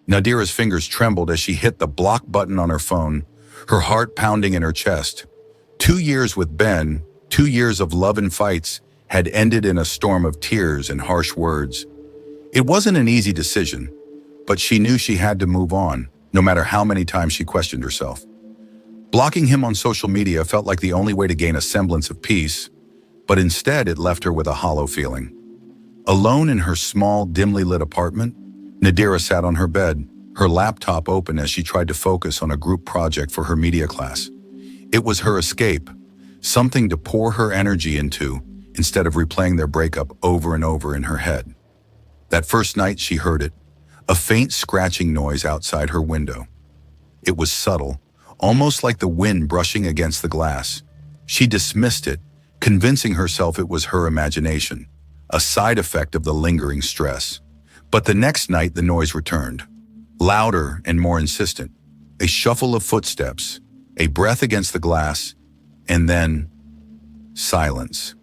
Nadira's fingers trembled as she hit the block button on her phone, her heart pounding in her chest. 2 years with Ben, 2 years of love and fights, had ended in a storm of tears and harsh words. It wasn't an easy decision, but she knew she had to move on, no matter how many times she questioned herself. Blocking him on social media felt like the only way to gain a semblance of peace, but instead it left her with a hollow feeling. Alone in her small, dimly lit apartment, Nadira sat on her bed, her laptop open as she tried to focus on a group project for her media class. It was her escape, something to pour her energy into instead of replaying their breakup over and over in her head. That first night she heard it, a faint scratching noise outside her window. It was subtle, almost like the wind brushing against the glass. She dismissed it, convincing herself it was her imagination, a side effect of the lingering stress. But the next night the noise returned, louder and more insistent. A shuffle of footsteps, a breath against the glass, and then silence.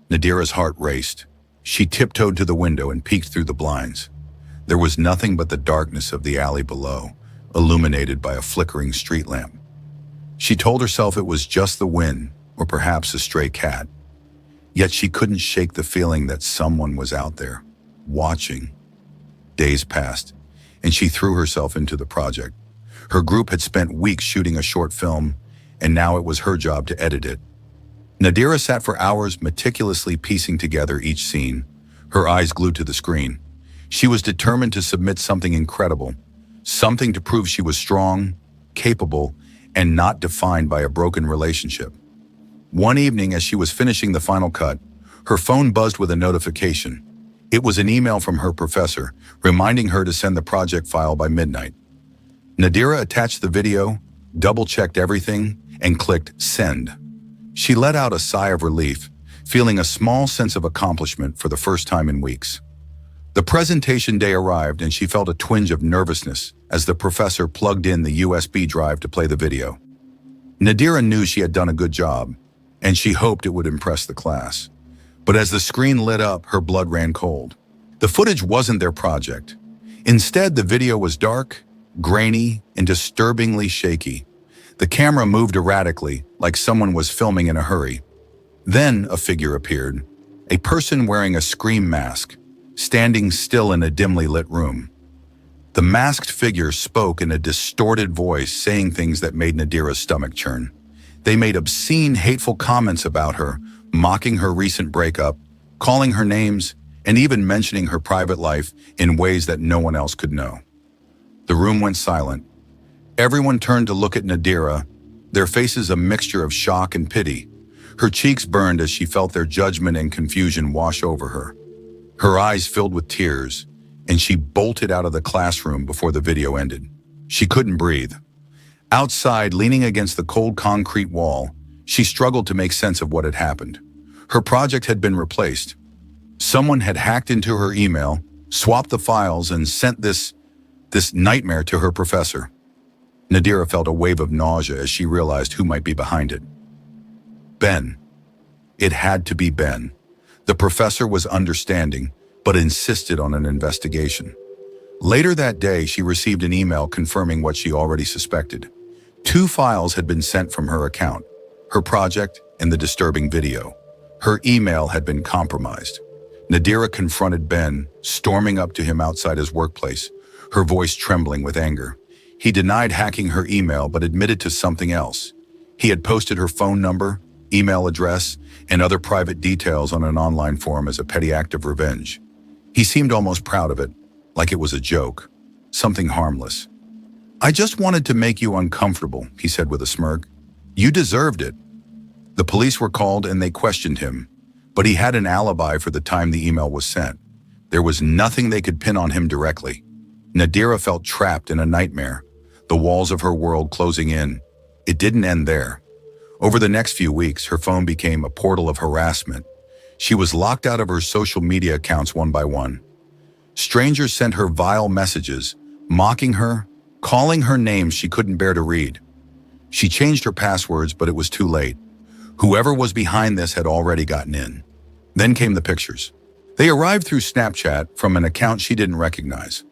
Nadira's heart raced. She tiptoed to the window and peeked through the blinds. There was nothing but the darkness of the alley below, illuminated by a flickering street lamp. She told herself it was just the wind, or perhaps a stray cat. Yet she couldn't shake the feeling that someone was out there, watching. Days passed, and she threw herself into the project. Her group had spent weeks shooting a short film, and now it was her job to edit it. Nadira sat for hours meticulously piecing together each scene, her eyes glued to the screen. She was determined to submit something incredible, something to prove she was strong, capable, and not defined by a broken relationship. One evening, as she was finishing the final cut, her phone buzzed with a notification. It was an email from her professor, reminding her to send the project file by midnight. Nadira attached the video, double-checked everything, and clicked send. She let out a sigh of relief, feeling a small sense of accomplishment for the first time in weeks. The presentation day arrived and she felt a twinge of nervousness as the professor plugged in the USB drive to play the video. Nadira knew she had done a good job, and she hoped it would impress the class. But as the screen lit up, her blood ran cold. The footage wasn't their project. Instead, the video was dark, grainy, and disturbingly shaky. The camera moved erratically, like someone was filming in a hurry. Then a figure appeared, a person wearing a scream mask, standing still in a dimly lit room. The masked figure spoke in a distorted voice, saying things that made Nadira's stomach churn. They made obscene, hateful comments about her, mocking her recent breakup, calling her names, and even mentioning her private life in ways that no one else could know. The room went silent. Everyone turned to look at Nadira, their faces a mixture of shock and pity. Her cheeks burned as she felt their judgment and confusion wash over her. Her eyes filled with tears, and she bolted out of the classroom before the video ended. She couldn't breathe. Outside, leaning against the cold concrete wall, she struggled to make sense of what had happened. Her project had been replaced. Someone had hacked into her email, swapped the files, and sent this nightmare to her professor. Nadira felt a wave of nausea as she realized who might be behind it. Ben. It had to be Ben. The professor was understanding, but insisted on an investigation. Later that day, she received an email confirming what she already suspected. 2 files had been sent from her account, her project and the disturbing video. Her email had been compromised. Nadira confronted Ben, storming up to him outside his workplace, her voice trembling with anger. He denied hacking her email but admitted to something else. He had posted her phone number, email address, and other private details on an online forum as a petty act of revenge. He seemed almost proud of it, like it was a joke, something harmless. "I just wanted to make you uncomfortable," he said with a smirk. "You deserved it." The police were called and they questioned him, but he had an alibi for the time the email was sent. There was nothing they could pin on him directly. Nadira felt trapped in a nightmare, the walls of her world closing in. It didn't end there. Over the next few weeks, her phone became a portal of harassment. She was locked out of her social media accounts one by one. Strangers sent her vile messages, mocking her, calling her names she couldn't bear to read. She changed her passwords, but it was too late. Whoever was behind this had already gotten in. Then came the pictures. They arrived through Snapchat from an account she didn't recognize.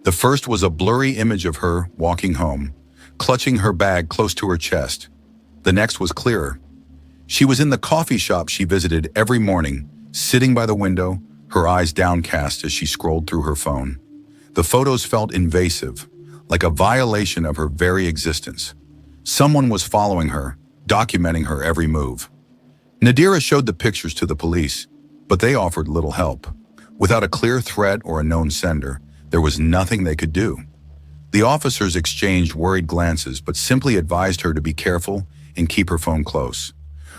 The first was a blurry image of her walking home, clutching her bag close to her chest. The next was clearer. She was in the coffee shop she visited every morning, sitting by the window, her eyes downcast as she scrolled through her phone. The photos felt invasive, like a violation of her very existence. Someone was following her, documenting her every move. Nadira showed the pictures to the police, but they offered little help. Without a clear threat or a known sender, there was nothing they could do. The officers exchanged worried glances, but simply advised her to be careful and keep her phone close.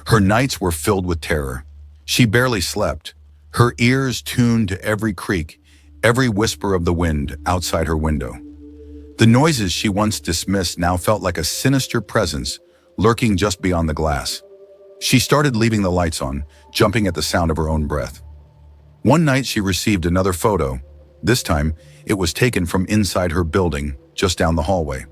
Her nights were filled with terror. She barely slept, her ears tuned to every creak, every whisper of the wind outside her window. The noises she once dismissed now felt like a sinister presence lurking just beyond the glass. She started leaving the lights on, jumping at the sound of her own breath. One night she received another photo. This time, it was taken from inside her building, just down the hallway.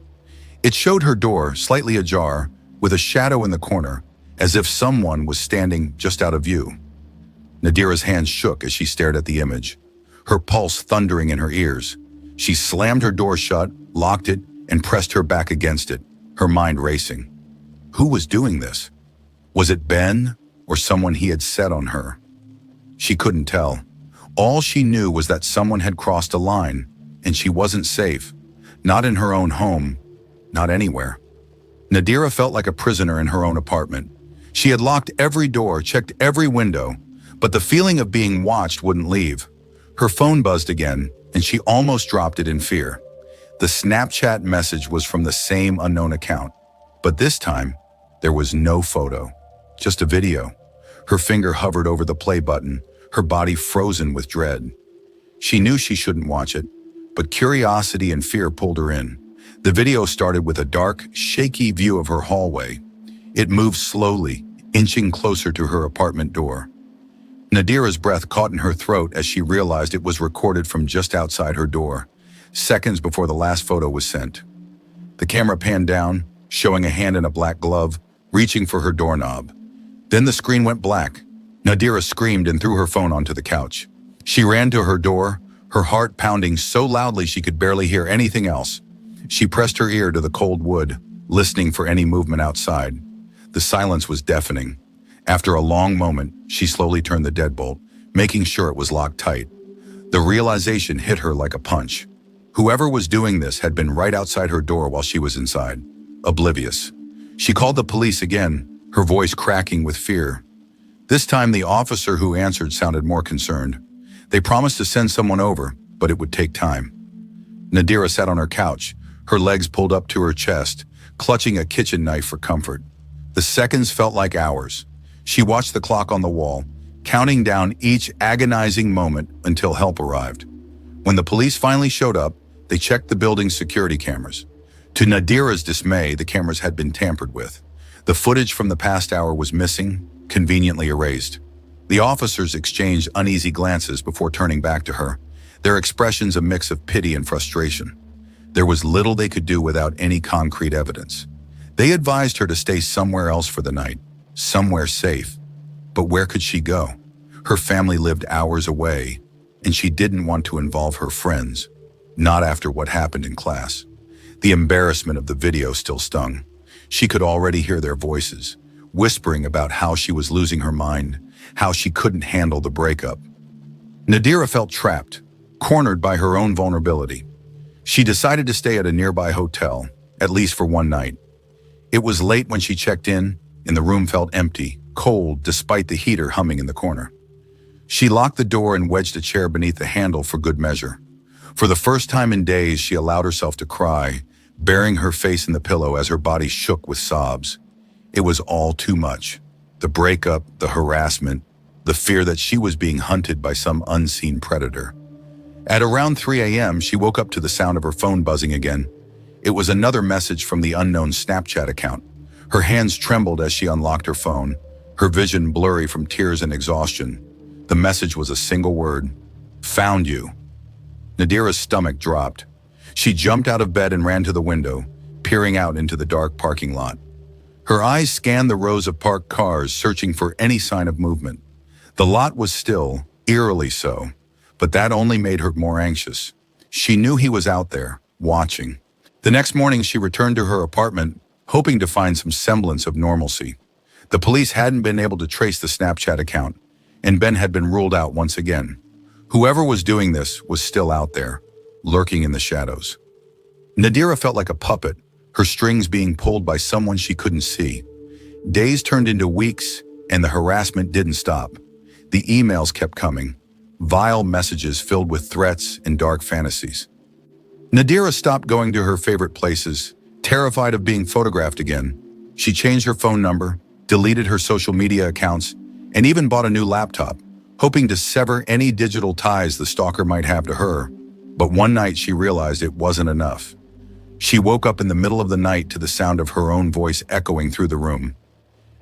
It showed her door, slightly ajar, with a shadow in the corner, as if someone was standing just out of view. Nadira's hands shook as she stared at the image, her pulse thundering in her ears. She slammed her door shut, locked it, and pressed her back against it, her mind racing. Who was doing this? Was it Ben or someone he had set on her? She couldn't tell. All she knew was that someone had crossed a line, and she wasn't safe. Not in her own home, not anywhere. Nadira felt like a prisoner in her own apartment. She had locked every door, checked every window, but the feeling of being watched wouldn't leave. Her phone buzzed again, and she almost dropped it in fear. The Snapchat message was from the same unknown account, but this time, there was no photo, just a video. Her finger hovered over the play button, her body frozen with dread. She knew she shouldn't watch it, but curiosity and fear pulled her in. The video started with a dark, shaky view of her hallway. It moved slowly, inching closer to her apartment door. Nadira's breath caught in her throat as she realized it was recorded from just outside her door, seconds before the last photo was sent. The camera panned down, showing a hand in a black glove, reaching for her doorknob. Then the screen went black. Nadira screamed and threw her phone onto the couch. She ran to her door, her heart pounding so loudly she could barely hear anything else. She pressed her ear to the cold wood, listening for any movement outside. The silence was deafening. After a long moment, she slowly turned the deadbolt, making sure it was locked tight. The realization hit her like a punch. Whoever was doing this had been right outside her door while she was inside, oblivious. She called the police again, her voice cracking with fear. This time, the officer who answered sounded more concerned. They promised to send someone over, but it would take time. Nadira sat on her couch, her legs pulled up to her chest, clutching a kitchen knife for comfort. The seconds felt like hours. She watched the clock on the wall, counting down each agonizing moment until help arrived. When the police finally showed up, they checked the building's security cameras. To Nadira's dismay, the cameras had been tampered with. The footage from the past hour was missing, conveniently erased. The officers exchanged uneasy glances before turning back to her, their expressions a mix of pity and frustration. There was little they could do without any concrete evidence. They advised her to stay somewhere else for the night, somewhere safe. But where could she go? Her family lived hours away, and she didn't want to involve her friends, not after what happened in class. The embarrassment of the video still stung. She could already hear their voices, whispering about how she was losing her mind, how she couldn't handle the breakup. Nadira felt trapped, cornered by her own vulnerability. She decided to stay at a nearby hotel, at least for one night. It was late when she checked in, and the room felt empty, cold despite the heater humming in the corner. She locked the door and wedged a chair beneath the handle for good measure. For the first time in days, she allowed herself to cry, burying her face in the pillow as her body shook with sobs. It was all too much. The breakup, the harassment, the fear that she was being hunted by some unseen predator. At around 3 a.m., she woke up to the sound of her phone buzzing again. It was another message from the unknown Snapchat account. Her hands trembled as she unlocked her phone, her vision blurry from tears and exhaustion. The message was a single word: "Found you." Nadira's stomach dropped. She jumped out of bed and ran to the window, peering out into the dark parking lot. Her eyes scanned the rows of parked cars, searching for any sign of movement. The lot was still, eerily so, but that only made her more anxious. She knew he was out there, watching. The next morning, she returned to her apartment, hoping to find some semblance of normalcy. The police hadn't been able to trace the Snapchat account, and Ben had been ruled out once again. Whoever was doing this was still out there, lurking in the shadows. Nadira felt like a puppet, her strings being pulled by someone she couldn't see. Days turned into weeks, and the harassment didn't stop. The emails kept coming, vile messages filled with threats and dark fantasies. Nadira stopped going to her favorite places, terrified of being photographed again. She changed her phone number, deleted her social media accounts, and even bought a new laptop, hoping to sever any digital ties the stalker might have to her. But one night she realized it wasn't enough. She woke up in the middle of the night to the sound of her own voice echoing through the room.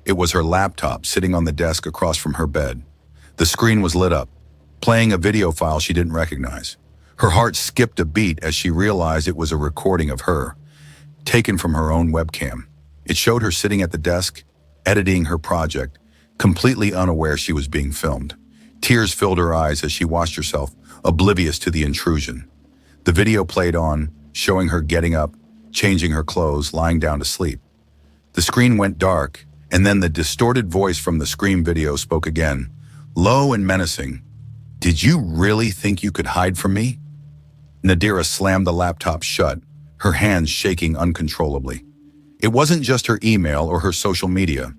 It was her laptop sitting on the desk across from her bed. The screen was lit up, playing a video file she didn't recognize. Her heart skipped a beat as she realized it was a recording of her, taken from her own webcam. It showed her sitting at the desk, editing her project, completely unaware she was being filmed. Tears filled her eyes as she watched herself, oblivious to the intrusion. The video played on, showing her getting up, changing her clothes, lying down to sleep. The screen went dark, and then the distorted voice from the Scream video spoke again, low and menacing. "Did you really think you could hide from me?" Nadira slammed the laptop shut, her hands shaking uncontrollably. It wasn't just her email or her social media.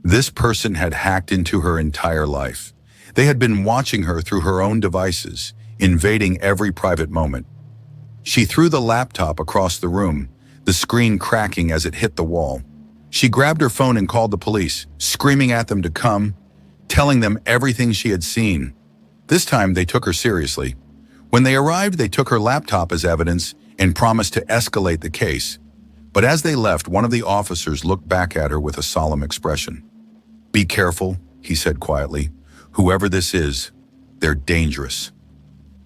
This person had hacked into her entire life. They had been watching her through her own devices, invading every private moment. She threw the laptop across the room, the screen cracking as it hit the wall. She grabbed her phone and called the police, screaming at them to come, telling them everything she had seen. This time, they took her seriously. When they arrived, they took her laptop as evidence and promised to escalate the case. But as they left, one of the officers looked back at her with a solemn expression. "Be careful," he said quietly. "Whoever this is, they're dangerous."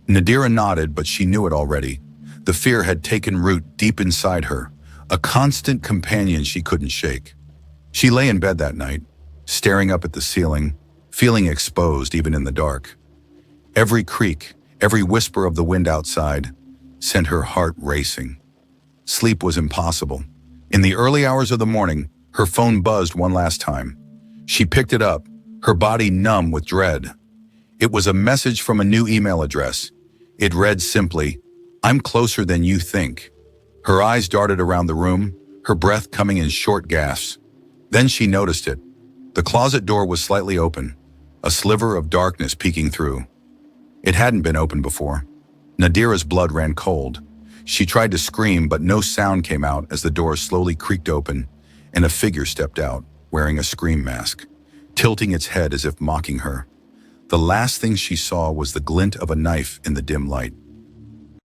Nadira nodded, but she knew it already. The fear had taken root deep inside her, a constant companion she couldn't shake. She lay in bed that night, staring up at the ceiling, feeling exposed even in the dark. Every creak, every whisper of the wind outside sent her heart racing. Sleep was impossible. In the early hours of the morning, her phone buzzed one last time. She picked it up, her body numb with dread. It was a message from a new email address. It read simply, "I'm closer than you think." Her eyes darted around the room, her breath coming in short gasps. Then she noticed it. The closet door was slightly open, a sliver of darkness peeking through. It hadn't been open before. Nadira's blood ran cold. She tried to scream, but no sound came out as the door slowly creaked open and a figure stepped out, wearing a scream mask, tilting its head as if mocking her. The last thing she saw was the glint of a knife in the dim light.